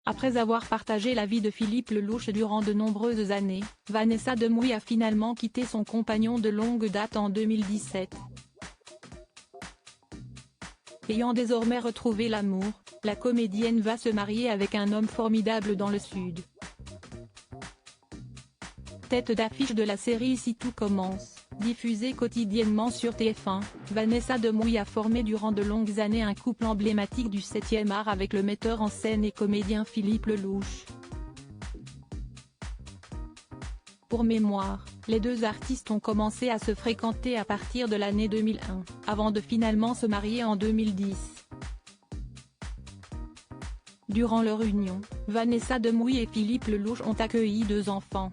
Après avoir partagé la vie de Philippe Lelouch durant de nombreuses années, Vanessa Demouy a finalement quitté son compagnon de longue date en 2017. Ayant désormais retrouvé l'amour, la comédienne va se marier avec un homme formidable dans le Sud. Tête d'affiche de la série Si tout commence, diffusée quotidiennement sur TF1, Vanessa Demouy a formé durant de longues années un couple emblématique du 7e art avec le metteur en scène et comédien Philippe Lelouch. Pour mémoire, les deux artistes ont commencé à se fréquenter à partir de l'année 2001, avant de finalement se marier en 2010. Durant leur union, Vanessa Demouy et Philippe Lelouch ont accueilli 2 enfants.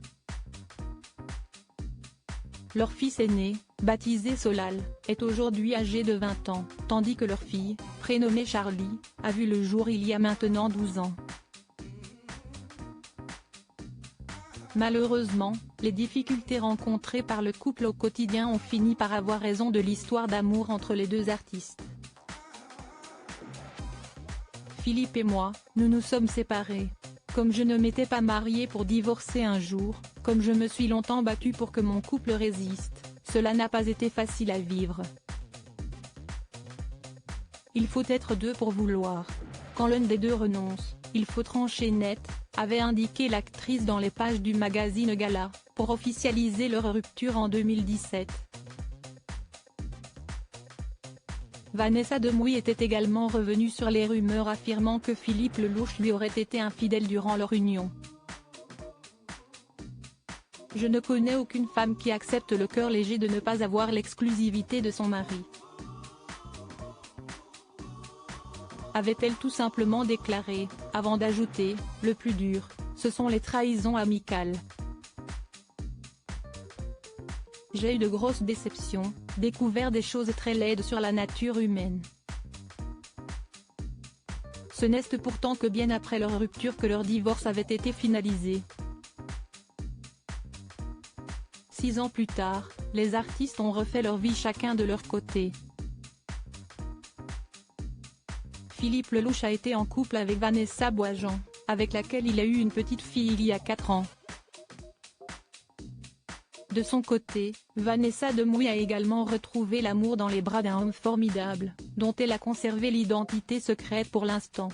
Leur fils aîné, baptisé Solal, est aujourd'hui âgé de 20 ans, tandis que leur fille, prénommée Charlie, a vu le jour il y a maintenant 12 ans. Malheureusement, les difficultés rencontrées par le couple au quotidien ont fini par avoir raison de l'histoire d'amour entre les deux artistes. Philippe et moi, nous nous sommes séparés. Comme je ne m'étais pas mariée pour divorcer un jour, comme je me suis longtemps battue pour que mon couple résiste, cela n'a pas été facile à vivre. Il faut être 2 pour vouloir. Quand l'un des 2 renonce, il faut trancher net, avait indiqué l'actrice dans les pages du magazine Gala, pour officialiser leur rupture en 2017. Vanessa Demouy était également revenue sur les rumeurs affirmant que Philippe Lelouch lui aurait été infidèle durant leur union. « Je ne connais aucune femme qui accepte le cœur léger de ne pas avoir l'exclusivité de son mari. » avait-elle tout simplement déclaré, avant d'ajouter, « Le plus dur, ce sont les trahisons amicales. J'ai eu de grosses déceptions, découvert des choses très laides sur la nature humaine. Ce n'est pourtant que bien après leur rupture que leur divorce avait été finalisé. » 6 ans plus tard, les artistes ont refait leur vie chacun de leur côté. Philippe Lelouch a été en couple avec Vanessa Boisjean, avec laquelle il a eu une petite fille il y a 4 ans. De son côté, Vanessa Demouy a également retrouvé l'amour dans les bras d'un homme formidable, dont elle a conservé l'identité secrète pour l'instant.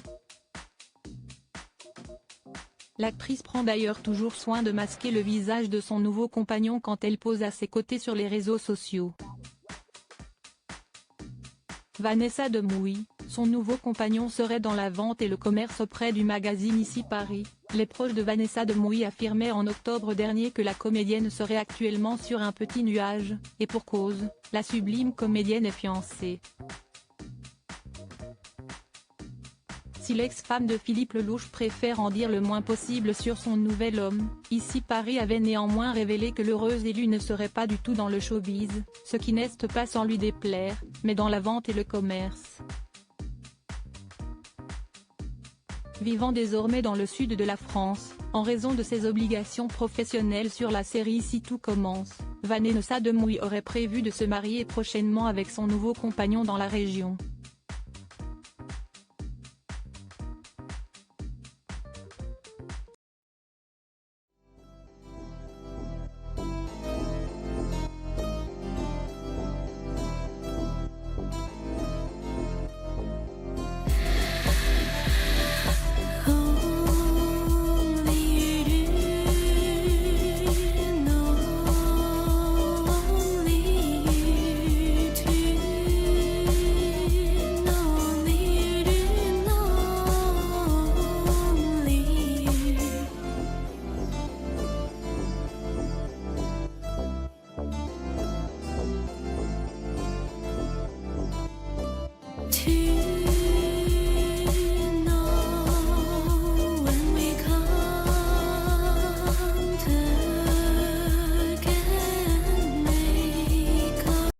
L'actrice prend d'ailleurs toujours soin de masquer le visage de son nouveau compagnon quand elle pose à ses côtés sur les réseaux sociaux. Vanessa Demouy, son nouveau compagnon serait dans la vente et le commerce auprès du magazine Ici Paris. Les proches de Vanessa Demouy affirmaient en octobre dernier que la comédienne serait actuellement sur un petit nuage, et pour cause, la sublime comédienne est fiancée. Si l'ex-femme de Philippe Lelouch préfère en dire le moins possible sur son nouvel homme, Ici Paris avait néanmoins révélé que l'heureuse élue ne serait pas du tout dans le showbiz, ce qui n'est pas sans lui déplaire, mais dans la vente et le commerce. Vivant désormais dans le sud de la France, en raison de ses obligations professionnelles sur la série Si tout commence, Vanessa Demouy aurait prévu de se marier prochainement avec son nouveau compagnon dans la région.